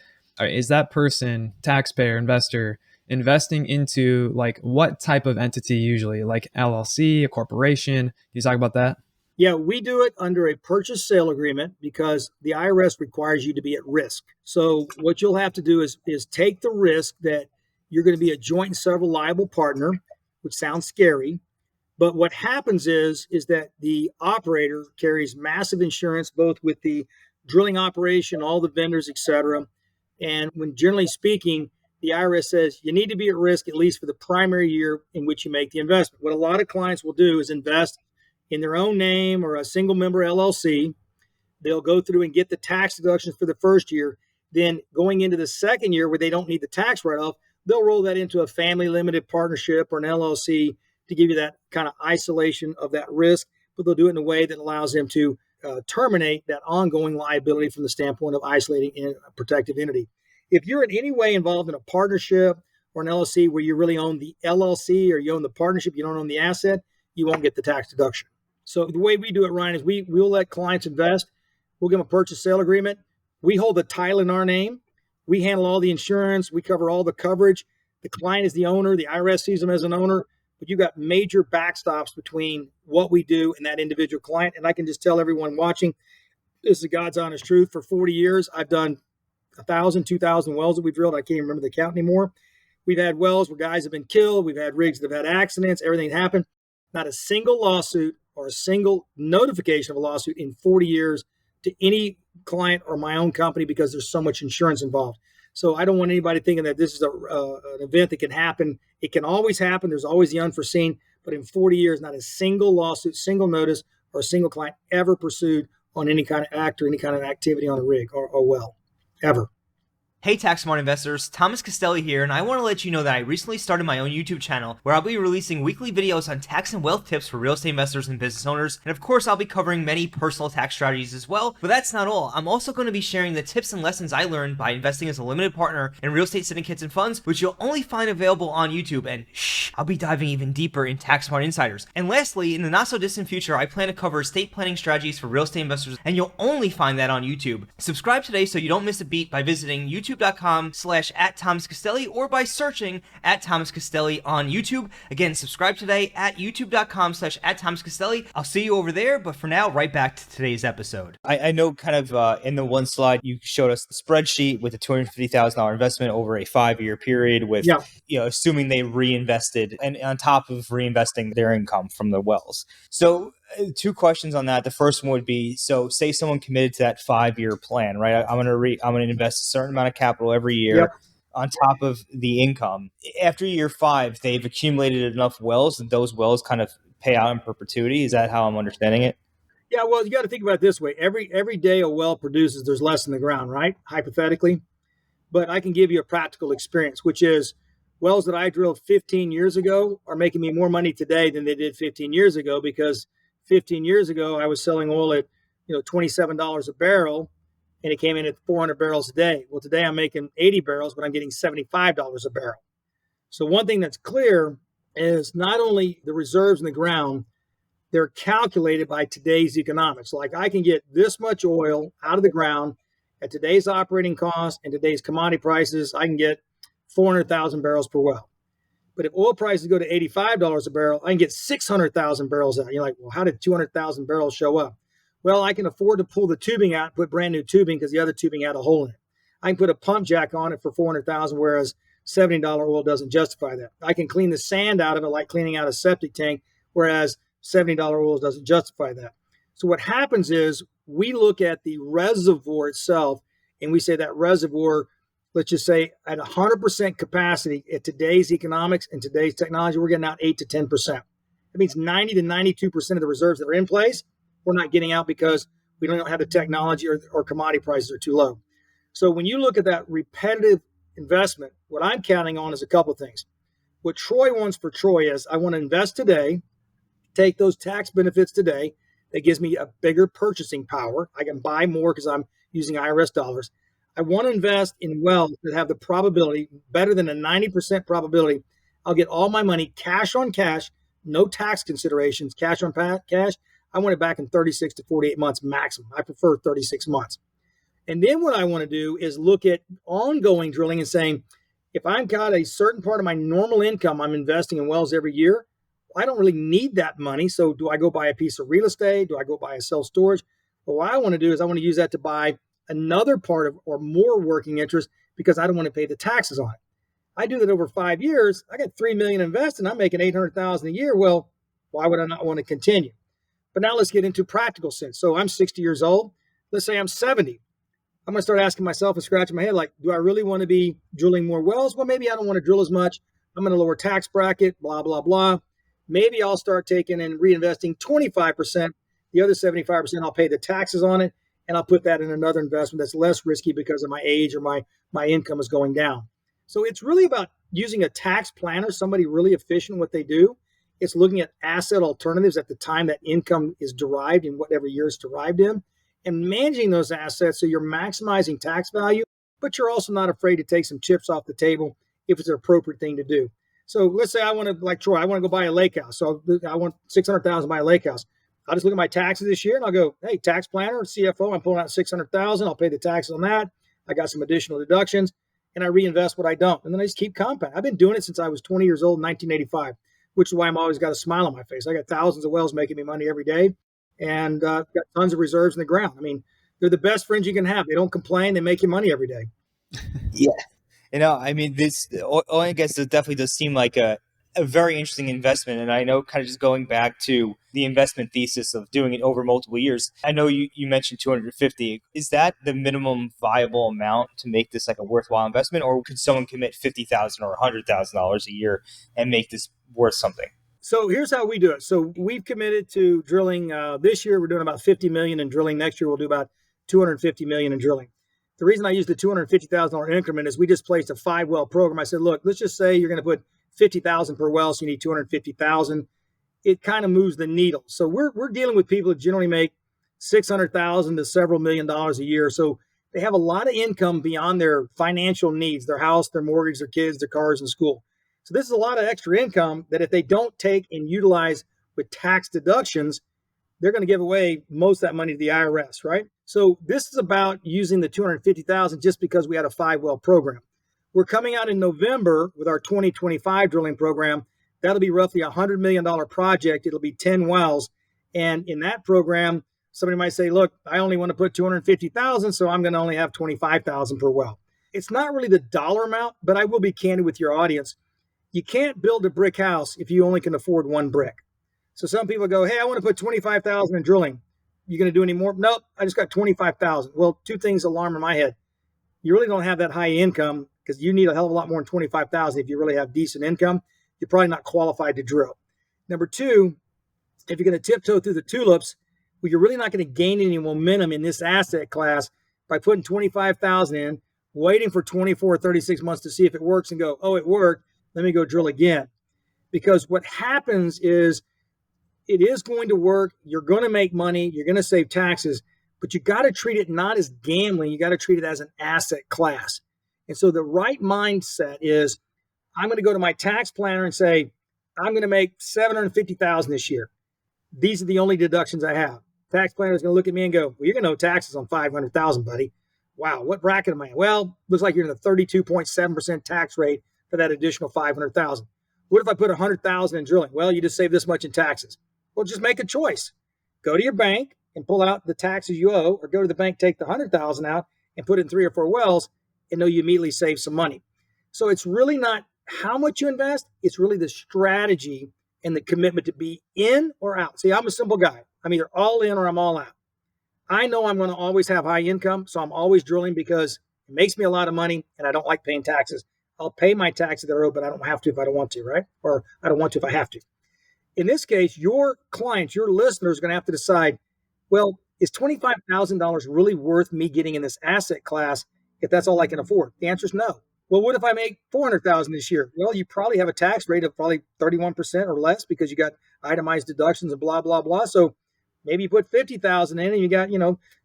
is that person, taxpayer, investor, investing into like what type of entity usually, like LLC, a corporation? Can you talk about that? Yeah, we do it under a purchase sale agreement because the IRS requires you to be at risk. So what you'll have to do is take the risk that you're going to be a joint and several liable partner, which sounds scary. But what happens is that the operator carries massive insurance, both with the drilling operation, all the vendors, et cetera. And when generally speaking, the IRS says you need to be at risk at least for the primary year in which you make the investment. What a lot of clients will do is invest in their own name or a single member LLC. They'll go through and get the tax deductions for the first year. Then going into the second year where they don't need the tax write-off, they'll roll that into a family limited partnership or an LLC to give you that kind of isolation of that risk, but they'll do it in a way that allows them to terminate that ongoing liability from the standpoint of isolating a protective entity. If you're in any way involved in a partnership or an LLC where you really own the LLC or you own the partnership, you don't own the asset, you won't get the tax deduction. So the way we do it, Ryan, is we'll let clients invest. We'll give them a purchase sale agreement. We hold the title in our name. We handle all the insurance. We cover all the coverage. The client is the owner. The IRS sees them as an owner. But you've got major backstops between what we do and that individual client. And I can just tell everyone watching, this is God's honest truth. For 40 years, I've done 1,000, 2,000 wells that we've drilled. I can't even remember the count anymore. We've had wells where guys have been killed. We've had rigs that have had accidents. Everything happened. Not a single lawsuit or a single notification of a lawsuit in 40 years to any client or my own company because there's so much insurance involved. So I don't want anybody thinking that this is an event that can happen. It can always happen. There's always the unforeseen. But in 40 years, not a single lawsuit, single notice, or a single client ever pursued on any kind of act or any kind of activity on a rig or well, ever. Hey Tax Smart investors, Thomas Castelli here, and I want to let you know that I recently started my own YouTube channel where I'll be releasing weekly videos on tax and wealth tips for real estate investors and business owners, and of course I'll be covering many personal tax strategies as well. But that's not all. I'm also going to be sharing the tips and lessons I learned by investing as a limited partner in real estate syndicates and funds, which you'll only find available on YouTube, and I'll be diving even deeper in Tax Smart insiders. And lastly, in the not so distant future, I plan to cover estate planning strategies for real estate investors, and you'll only find that on YouTube. Subscribe today so you don't miss a beat by visiting youtube.com/@ThomasCastelli or by searching @ThomasCastelli on YouTube. Again, subscribe today at youtube.com/@ThomasCastelli. I'll see you over there, but for now, right back to today's episode. I know kind of in the one slide, you showed us the spreadsheet with a $250,000 investment over a 5-year period with, assuming they reinvested and on top of reinvesting their income from the wells. So 2 questions on that. The first one would be, so say someone committed to that 5-year plan, right? I'm going to invest a certain amount of capital every year on top of the income. After year 5, they've accumulated enough wells that those wells kind of pay out in perpetuity. Is that how I'm understanding it? Yeah, well, you got to think about it this way. Every day a well produces, there's less in the ground, right? Hypothetically. But I can give you a practical experience, which is wells that I drilled 15 years ago are making me more money today than they did 15 years ago, because 15 years ago I was selling oil at $27 a barrel, and it came in at 400 barrels a day. Well, today I'm making 80 barrels, but I'm getting $75 a barrel. So one thing that's clear is not only the reserves in the ground, they're calculated by today's economics. Like I can get this much oil out of the ground at today's operating costs and today's commodity prices, I can get 400,000 barrels per well. But if oil prices go to $85 a barrel, I can get 600,000 barrels out. You're like, well, how did 200,000 barrels show up? Well, I can afford to pull the tubing out, put brand new tubing because the other tubing had a hole in it. I can put a pump jack on it for 400,000, whereas $70 oil doesn't justify that. I can clean the sand out of it like cleaning out a septic tank, whereas $70 oil doesn't justify that. So what happens is we look at the reservoir itself and we say that reservoir, let's just say at 100% capacity at today's economics and today's technology, we're getting out 8 to 10%. That means 90 to 92% of the reserves that are in place, we're not getting out because we don't have the technology or commodity prices are too low. So when you look at that repetitive investment, what I'm counting on is a couple of things. What Troy wants for Troy is I want to invest today, take those tax benefits today. That gives me a bigger purchasing power. I can buy more because I'm using IRS dollars. I want to invest in wells that have the probability, better than a 90% probability, I'll get all my money cash on cash, no tax considerations, cash on cash. I want it back in 36 to 48 months maximum. I prefer 36 months. And then what I want to do is look at ongoing drilling and saying, if I've got a certain part of my normal income I'm investing in wells every year, I don't really need that money. So do I go buy a piece of real estate? Do I go buy a self-storage? Well, what I want to do is I want to use that to buy another part of or more working interest because I don't want to pay the taxes on it. I do that over 5 years. I got $3 million invested. I'm making $800,000 a year. Well, why would I not want to continue? But now let's get into practical sense. So I'm 60 years old. Let's say I'm 70. I'm going to start asking myself and scratching my head, like, do I really want to be drilling more wells? Well, maybe I don't want to drill as much. I'm in a lower tax bracket, blah, blah, blah. Maybe I'll start taking and reinvesting 25%. The other 75%, I'll pay the taxes on it, and I'll put that in another investment that's less risky because of my age or my income is going down. So it's really about using a tax planner, somebody really efficient in what they do. It's looking at asset alternatives at the time that income is derived in whatever year it's derived in, and managing those assets so you're maximizing tax value, but you're also not afraid to take some chips off the table if it's an appropriate thing to do. So let's say I want to, like Troy, I want to go buy a lake house. So I want $600,000 to buy a lake house. I'll just look at my taxes this year and I'll go, hey, tax planner, CFO, I'm pulling out $600,000. I'll pay the taxes on that. I got some additional deductions and I reinvest what I don't. And then I just keep compounding. I've been doing it since I was 20 years old in 1985, which is why I'm always got a smile on my face. I got thousands of wells making me money every day and got tons of reserves in the ground. I mean, they're the best friends you can have. They don't complain. They make you money every day. Yeah. I mean, this oil and gas definitely does seem like a very interesting investment. And I know kind of just going back to the investment thesis of doing it over multiple years, I know you mentioned 250. Is that the minimum viable amount to make this like a worthwhile investment? Or could someone commit $50,000 or $100,000 a year and make this worth something? So here's how we do it. So we've committed to drilling this year. We're doing about 50 million in drilling. Next year, we'll do about 250 million in drilling. The reason I used the $250,000 increment is we just placed a 5-well program. I said, look, let's just say you're going to put 50,000 per well, so you need 250,000. It kind of moves the needle. So we're dealing with people that generally make 600,000 to several $1,000,000 a year. So they have a lot of income beyond their financial needs, their house, their mortgage, their kids, their cars, and school. So this is a lot of extra income that if they don't take and utilize with tax deductions, they're going to give away most of that money to the IRS, right? So this is about using the 250,000 just because we had a 5-well program. We're coming out in November with our 2025 drilling program. That'll be roughly a $100 million project. It'll be 10 wells. And in that program, somebody might say, look, I only want to put 250,000, so I'm going to only have 25,000 per well. It's not really the dollar amount, but I will be candid with your audience. You can't build a brick house if you only can afford one brick. So some people go, hey, I want to put 25,000 in drilling. You going to do any more? Nope, I just got 25,000. Well, two things alarm in my head. You really don't have that high income because you need a hell of a lot more than 25,000 if you really have decent income. You're probably not qualified to drill. Number two, if you're going to tiptoe through the tulips, well, you're really not going to gain any momentum in this asset class by putting 25,000 in, waiting for 24 or 36 months to see if it works and go, oh, it worked. Let me go drill again. Because what happens is it is going to work. You're going to make money. You're going to save taxes, but you got to treat it not as gambling. You got to treat it as an asset class. And so the right mindset is I'm going to go to my tax planner and say, I'm going to make 750,000 this year. These are the only deductions I have. Tax planner is going to look at me and go, well, you're going to owe taxes on 500,000, buddy. Wow, what bracket am I in? Well, looks like you're in the 32.7% tax rate for that additional 500,000. What if I put 100,000 in drilling? Well, you just save this much in taxes. Well, just make a choice. Go to your bank and pull out the taxes you owe, or go to the bank, take the 100,000 out and put it in 3 or 4 wells, and know you immediately save some money. So it's really not how much you invest, it's really the strategy and the commitment to be in or out. See, I'm a simple guy. I'm either all in or I'm all out. I know I'm going to always have high income, so I'm always drilling because it makes me a lot of money and I don't like paying taxes. I'll pay my taxes that are owed, but I don't have to if I don't want to, right? Or I don't want to if I have to. In this case, your clients, your listeners are going to have to decide, well, is $25,000 really worth me getting in this asset class if that's all I can afford? The answer is no. Well, what if I make 400,000 this year? Well, you probably have a tax rate of probably 31% or less because you got itemized deductions and blah, blah, blah. So maybe you put 50,000 in and you got,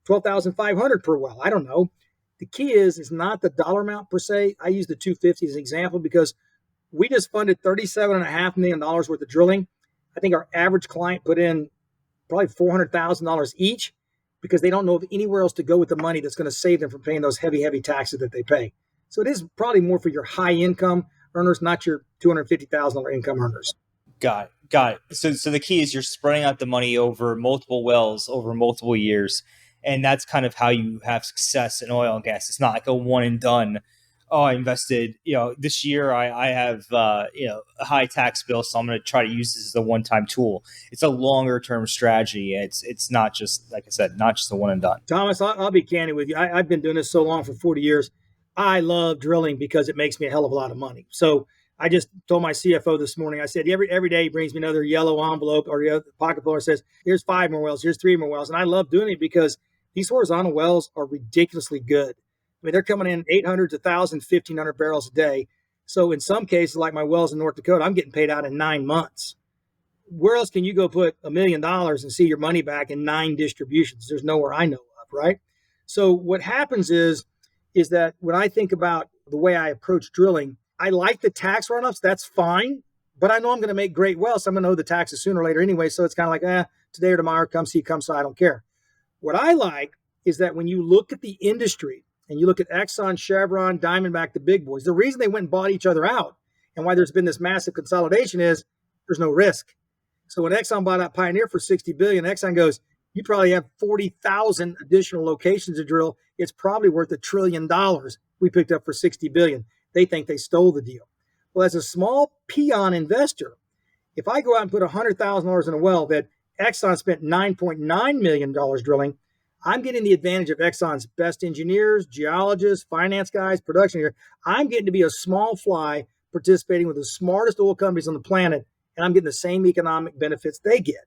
12,500 per well. I don't know. The key is not the dollar amount per se. I use the 250 as an example because we just funded $37.5 million worth of drilling. I think our average client put in probably $400,000 each because they don't know of anywhere else to go with the money that's going to save them from paying those heavy, heavy taxes that they pay. So it is probably more for your high income earners, not your $250,000 income earners. Got it. So the key is you're spreading out the money over multiple wells over multiple years. And that's kind of how you have success in oil and gas. It's not like a one and done. Oh, I invested, this year I have, a high tax bill, so I'm going to try to use this as a one-time tool. It's a longer term strategy. It's not just, like I said, not just a one and done. Thomas, I'll be candid with you. I've been doing this so long, for 40 years. I love drilling because it makes me a hell of a lot of money. So I just told my CFO this morning, I said, every day he brings me another yellow envelope or the pocket puller says, here's 5 more wells, here's 3 more wells. And I love doing it because these horizontal wells are ridiculously good. I mean, they're coming in 800 to 1,000, 1,500 barrels a day. So in some cases, like my wells in North Dakota, I'm getting paid out in 9 months. Where else can you go put $1 million and see your money back in 9 distributions? There's nowhere I know of, right? So what happens is that when I think about the way I approach drilling, I like the tax run-ups. That's fine. But I know I'm going to make great wells. So I'm going to know the taxes sooner or later anyway. So it's kind of like, today or tomorrow, come see, come so, I don't care. What I like is that when you look at the industry and you look at Exxon, Chevron, Diamondback, the big boys, the reason they went and bought each other out and why there's been this massive consolidation is there's no risk. So when Exxon bought out Pioneer for $60 billion, Exxon goes, you probably have 40,000 additional locations to drill. It's probably worth $1 trillion we picked up for $60 billion. They think they stole the deal. Well, as a small peon investor, if I go out and put $100,000 in a well that Exxon spent $9.9 million drilling, I'm getting the advantage of Exxon's best engineers, geologists, finance guys, production here. I'm getting to be a small fly participating with the smartest oil companies on the planet, and I'm getting the same economic benefits they get.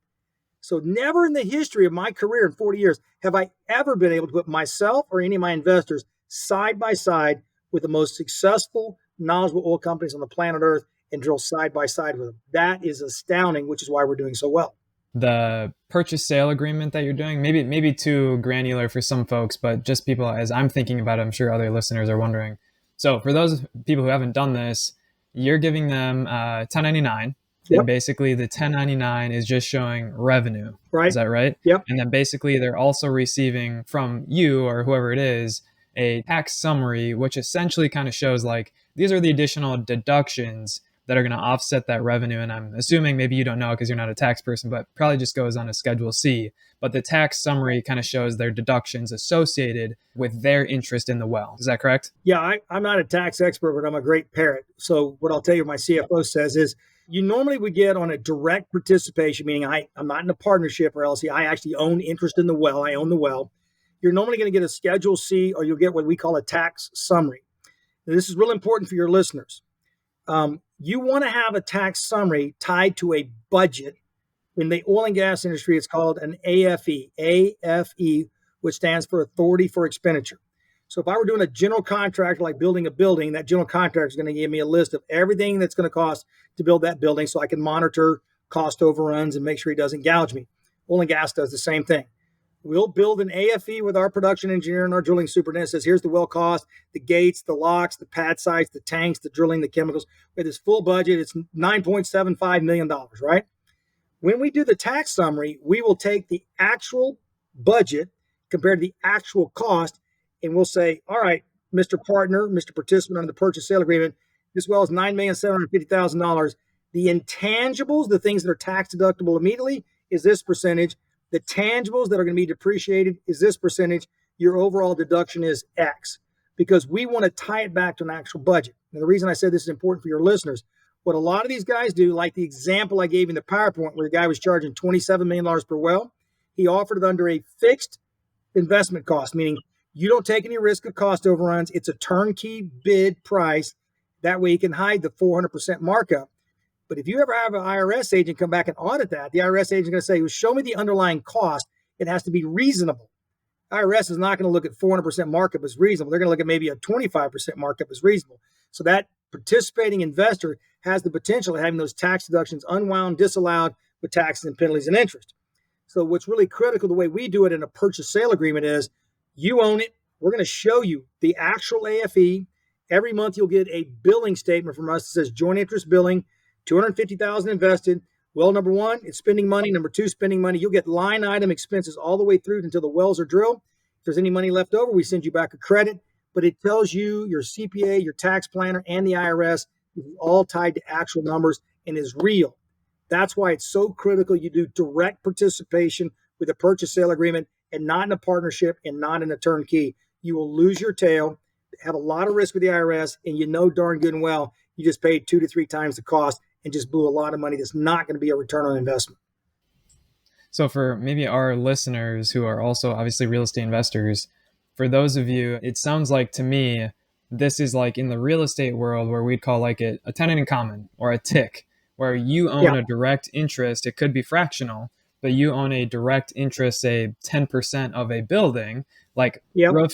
So never in the history of my career in 40 years have I ever been able to put myself or any of my investors side by side with the most successful, knowledgeable oil companies on the planet Earth and drill side by side with them. That is astounding, which is why we're doing so well. The purchase sale agreement that you're doing, maybe too granular for some folks, but just people, as I'm thinking about it, I'm sure other listeners are wondering. So for those people who haven't done this, you're giving them 1099. Yep. And basically the 1099 is just showing revenue. Right. Is that right? Yep. And then basically they're also receiving from you or whoever it is a tax summary, which essentially kind of shows like these are the additional deductions that are going to offset that revenue. And I'm assuming maybe you don't know because you're not a tax person, but probably just goes on a Schedule C. But the tax summary kind of shows their deductions associated with their interest in the well. Is that correct? Yeah, I'm not a tax expert, but I'm a great parrot. So what I'll tell you, my CFO says is, you normally would get on a direct participation, meaning I'm not in a partnership or LLC. I actually own interest in the well. I own the well. You're normally going to get a Schedule C, or you'll get what we call a tax summary. Now, this is real important for your listeners. You want to have a tax summary tied to a budget. In the oil and gas industry, it's called an AFE, which stands for Authority for Expenditure. So if I were doing a general contract, like building a building, that general contractor is going to give me a list of everything that's going to cost to build that building so I can monitor cost overruns and make sure he doesn't gouge me. Oil and gas does the same thing. We'll build an AFE with our production engineer and our drilling superintendent. Says, here's the well cost, the gates, the locks, the pad sites, the tanks, the drilling, the chemicals. With this full budget, it's $9.75 million, right? When we do the tax summary, we will take the actual budget compared to the actual cost and we'll say, all right, Mr. Partner, Mr. Participant under the purchase sale agreement, this well is $9,750,000. The intangibles, the things that are tax deductible immediately, is this percentage. The tangibles that are going to be depreciated is this percentage. Your overall deduction is X, because we want to tie it back to an actual budget. And the reason I said this is important for your listeners, what a lot of these guys do, like the example I gave in the PowerPoint where the guy was charging $27 million per well, he offered it under a fixed investment cost, meaning you don't take any risk of cost overruns. It's a turnkey bid price. That way you can hide the 400% markup. But if you ever have an IRS agent come back and audit that, the IRS agent is going to say, well, show me the underlying cost. It has to be reasonable. IRS is not going to look at 400% markup as reasonable. They're going to look at maybe a 25% markup as reasonable. So that participating investor has the potential of having those tax deductions unwound, disallowed with taxes and penalties and interest. So what's really critical, the way we do it in a purchase sale agreement is you own it. We're going to show you the actual AFE. Every month you'll get a billing statement from us that says joint interest billing, $250,000 invested. Well, number one, it's spending money. Number two, spending money. You'll get line item expenses all the way through until the wells are drilled. If there's any money left over, we send you back a credit. But it tells you, your CPA, your tax planner, and the IRS is all tied to actual numbers and is real. That's why it's so critical you do direct participation with a purchase sale agreement and not in a partnership and not in a turnkey. You will lose your tail, have a lot of risk with the IRS, and you know darn good and well you just paid 2 to 3 times the cost and just blew a lot of money that's not going to be a return on investment. So for maybe our listeners who are also obviously real estate investors, for those of you, it sounds like to me, this is like in the real estate world where we'd call like a tenant in common or a TIC, where you own a direct interest. It could be fractional, but you own a direct interest, say 10% of a building, like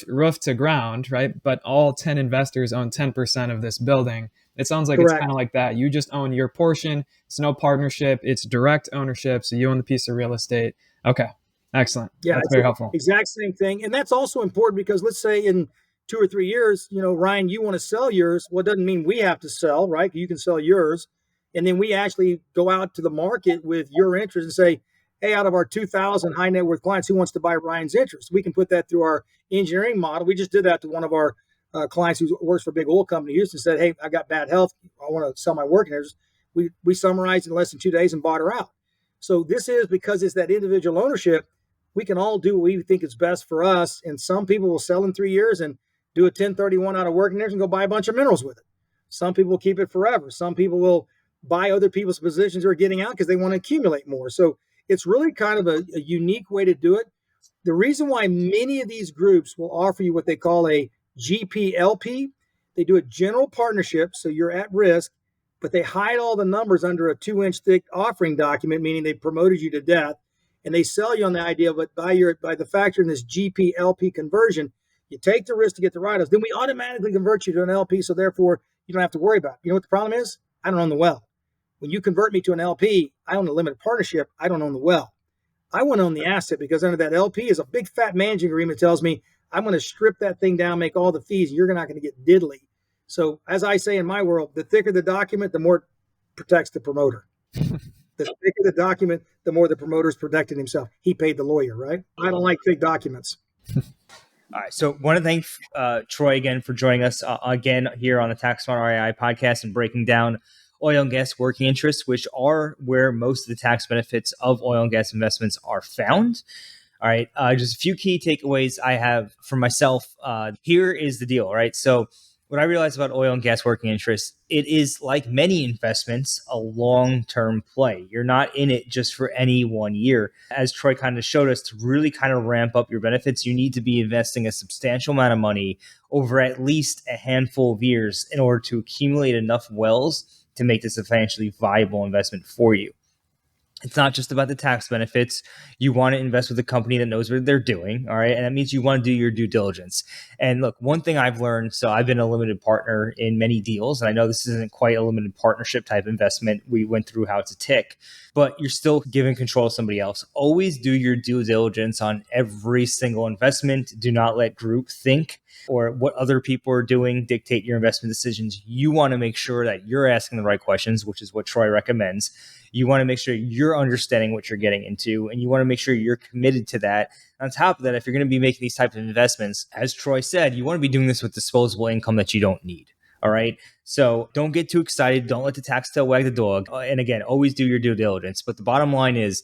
roof to ground, right? But all 10 investors own 10% of this building. It sounds like Correct. It's kind of like that. You just own your portion. It's no partnership. It's direct ownership. So you own the piece of real estate. Okay. Excellent. Yeah, that's very helpful. Exact same thing. And that's also important because let's say in 2 or 3 years, Ryan, you want to sell yours. Well, it doesn't mean we have to sell, right? You can sell yours. And then we actually go out to the market with your interest and say, hey, out of our 2,000 high net worth clients, who wants to buy Ryan's interest? We can put that through our engineering model. We just did that to one of our clients who works for a big oil company in Houston, said, hey, I got bad health. I want to sell my working interest. We summarized in less than 2 days and bought her out. So this is because it's that individual ownership. We can all do what we think is best for us. And some people will sell in 3 years and do a 1031 out of working interest and go buy a bunch of minerals with it. Some people will keep it forever. Some people will buy other people's positions who are getting out because they want to accumulate more. So it's really kind of a unique way to do it. The reason why many of these groups will offer you what they call a GPLP, they do a general partnership, so you're at risk, but they hide all the numbers under a 2-inch thick offering document, meaning they promoted you to death, and they sell you on the idea, but by the factor in this GPLP conversion, you take the risk to get the write-offs, then we automatically convert you to an LP, so therefore you don't have to worry about it. You know what the problem is? I don't own the well. When you convert me to an LP, I own a limited partnership. I don't own the well. I want to own the asset because under that LP is a big fat managing agreement that tells me I'm going to strip that thing down, make all the fees, and you're not going to get diddly. So as I say in my world, the thicker the document, the more it protects the promoter. The thicker the document, the more the promoter's protecting himself. He paid the lawyer, right? I don't like thick documents. All right. So want to thank Troy again for joining us again here on the Tax Smart REI podcast and breaking down oil and gas working interests, which are where most of the tax benefits of oil and gas investments are found. All right. Just a few key takeaways I have for myself. Here is the deal. All right. So what I realized about oil and gas working interests, it is like many investments, a long-term play. You're not in it just for any 1 year. As Troy kind of showed us, to really kind of ramp up your benefits, you need to be investing a substantial amount of money over at least a handful of years in order to accumulate enough wells to make this a financially viable investment for you. It's not just about the tax benefits. You want to invest with a company that knows what they're doing, all right? And that means you want to do your due diligence. And look, one thing I've learned, so I've been a limited partner in many deals, and I know this isn't quite a limited partnership type investment. We went through how it's a TIC. but you're still giving control to somebody else. Always do your due diligence on every single investment. Do not let group think or what other people are doing dictate your investment decisions. You want to make sure that you're asking the right questions, which is what Troy recommends. You want to make sure you're understanding what you're getting into, and you want to make sure you're committed to that. On top of that, if you're going to be making these types of investments, as Troy said, you want to be doing this with disposable income that you don't need. All right. So don't get too excited. Don't let the tax tail wag the dog. And again, always do your due diligence. But the bottom line is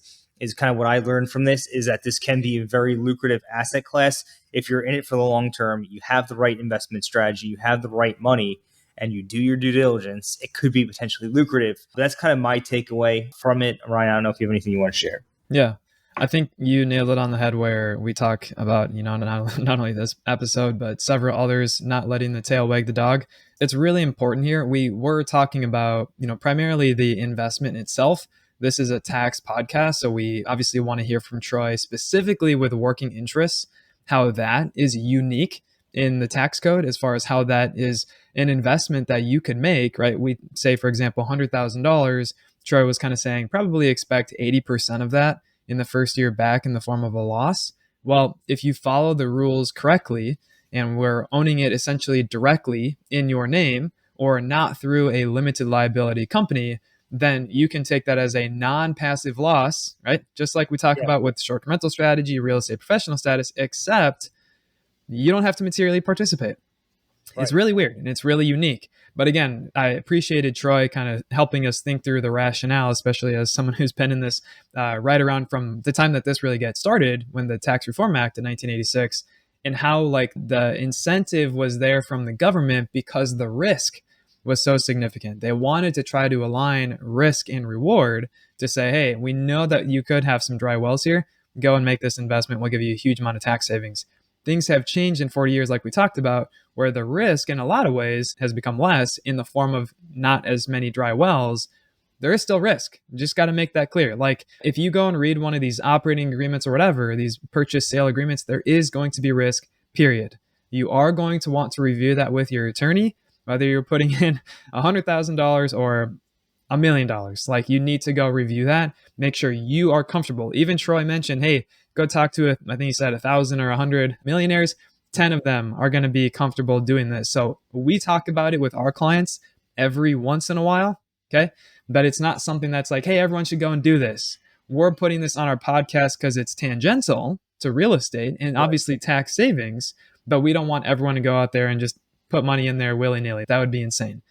kind of what I learned from this is that this can be a very lucrative asset class. If you're in it for the long term, you have the right investment strategy, you have the right money, and you do your due diligence, it could be potentially lucrative. But that's kind of my takeaway from it. Ryan, I don't know if you have anything you want to share. Yeah. I think you nailed it on the head where we talk about, not only this episode, but several others, not letting the tail wag the dog. It's really important here. We were talking about, primarily the investment itself. This is a tax podcast, so we obviously want to hear from Troy specifically with working interests, how that is unique in the tax code as far as how that is an investment that you could make, right? We say, for example, $100,000. Troy was kind of saying probably expect 80% of that in the first year back in the form of a loss. Well, if you follow the rules correctly and we're owning it essentially directly in your name or not through a limited liability company, then you can take that as a non-passive loss, right? Just like we talk about with short-term rental strategy, real estate professional status, except you don't have to materially participate. Right. It's really weird and it's really unique. But again, I appreciated Troy kind of helping us think through the rationale, especially as someone who's been in this right around from the time that this really gets started, when the Tax Reform Act in 1986, and how like the incentive was there from the government because the risk was so significant. They wanted to try to align risk and reward to say, hey, we know that you could have some dry wells here. Go and make this investment. We'll give you a huge amount of tax savings. Things have changed in 40 years, like we talked about, where the risk in a lot of ways has become less in the form of not as many dry wells. There is still risk. You just got to make that clear. Like if you go and read one of these operating agreements or whatever, these purchase sale agreements, there is going to be risk, period. You are going to want to review that with your attorney, whether you're putting in $100,000 or $1 million. Like you need to go review that. Make sure you are comfortable. Even Troy mentioned, hey, go talk to, I think he said 1,000 or 100 millionaires. 10 of them are going to be comfortable doing this. So we talk about it with our clients every once in a while. Okay. But it's not something that's like, hey, everyone should go and do this. We're putting this on our podcast because it's tangential to real estate and obviously tax savings, but we don't want everyone to go out there and just put money in there willy-nilly. That would be insane.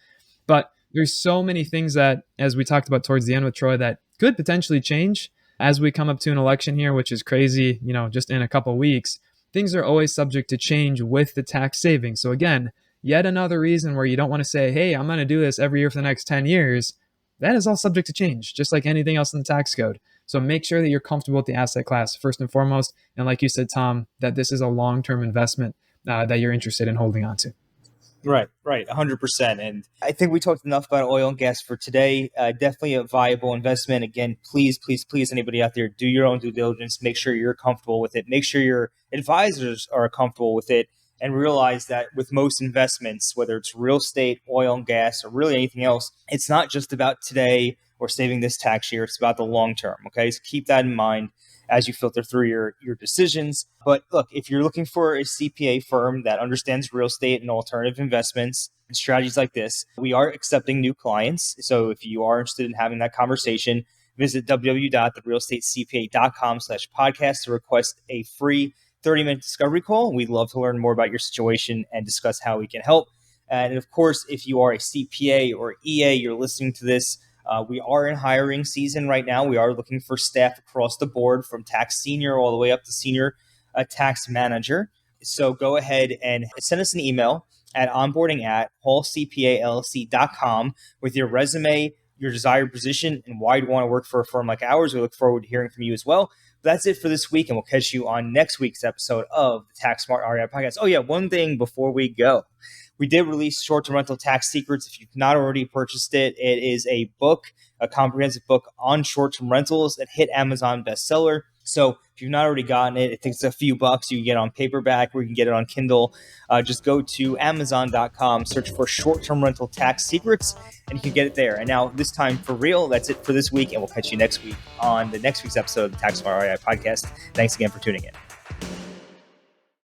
But there's so many things that, as we talked about towards the end with Troy, that could potentially change as we come up to an election here, which is crazy, just in a couple of weeks. Things are always subject to change with the tax savings. So again, yet another reason where you don't want to say, hey, I'm going to do this every year for the next 10 years. That is all subject to change, just like anything else in the tax code. So make sure that you're comfortable with the asset class first and foremost. And like you said, Tom, that this is a long-term investment that you're interested in holding on to. Right, 100%. And I think we talked enough about oil and gas for today. Definitely a viable investment. Again, please, anybody out there, do your own due diligence. Make sure you're comfortable with it. Make sure your advisors are comfortable with it. And realize that with most investments, whether it's real estate, oil and gas, or really anything else, it's not just about today or saving this tax year. It's about the long term. Okay, so keep that in mind as you filter through your decisions. But look, if you're looking for a CPA firm that understands real estate and alternative investments and strategies like this, we are accepting new clients. So if you are interested in having that conversation, visit www.therealestatecpa.com/podcast to request a free 30-minute discovery call. We'd love to learn more about your situation and discuss how we can help. And of course, if you are a CPA or EA, you're listening to this, we are in hiring season right now. We are looking for staff across the board from tax senior all the way up to senior tax manager. So go ahead and send us an email at onboarding@hallcpallc.com with your resume, your desired position, and why you want to work for a firm like ours. We look forward to hearing from you as well. But that's it for this week, and we'll catch you on next week's episode of the Tax Smart REI podcast. Oh yeah, one thing before we go. We did release Short-Term Rental Tax Secrets. If you've not already purchased it, it is a book, a comprehensive book on short-term rentals that hit Amazon bestseller. So if you've not already gotten it, I think it's a few bucks. You can get it on paperback or you can get it on Kindle. Just go to Amazon.com, search for Short-Term Rental Tax Secrets, and you can get it there. And now this time for real, that's it for this week. And we'll catch you next week on the next week's episode of the Tax Smart REI podcast. Thanks again for tuning in.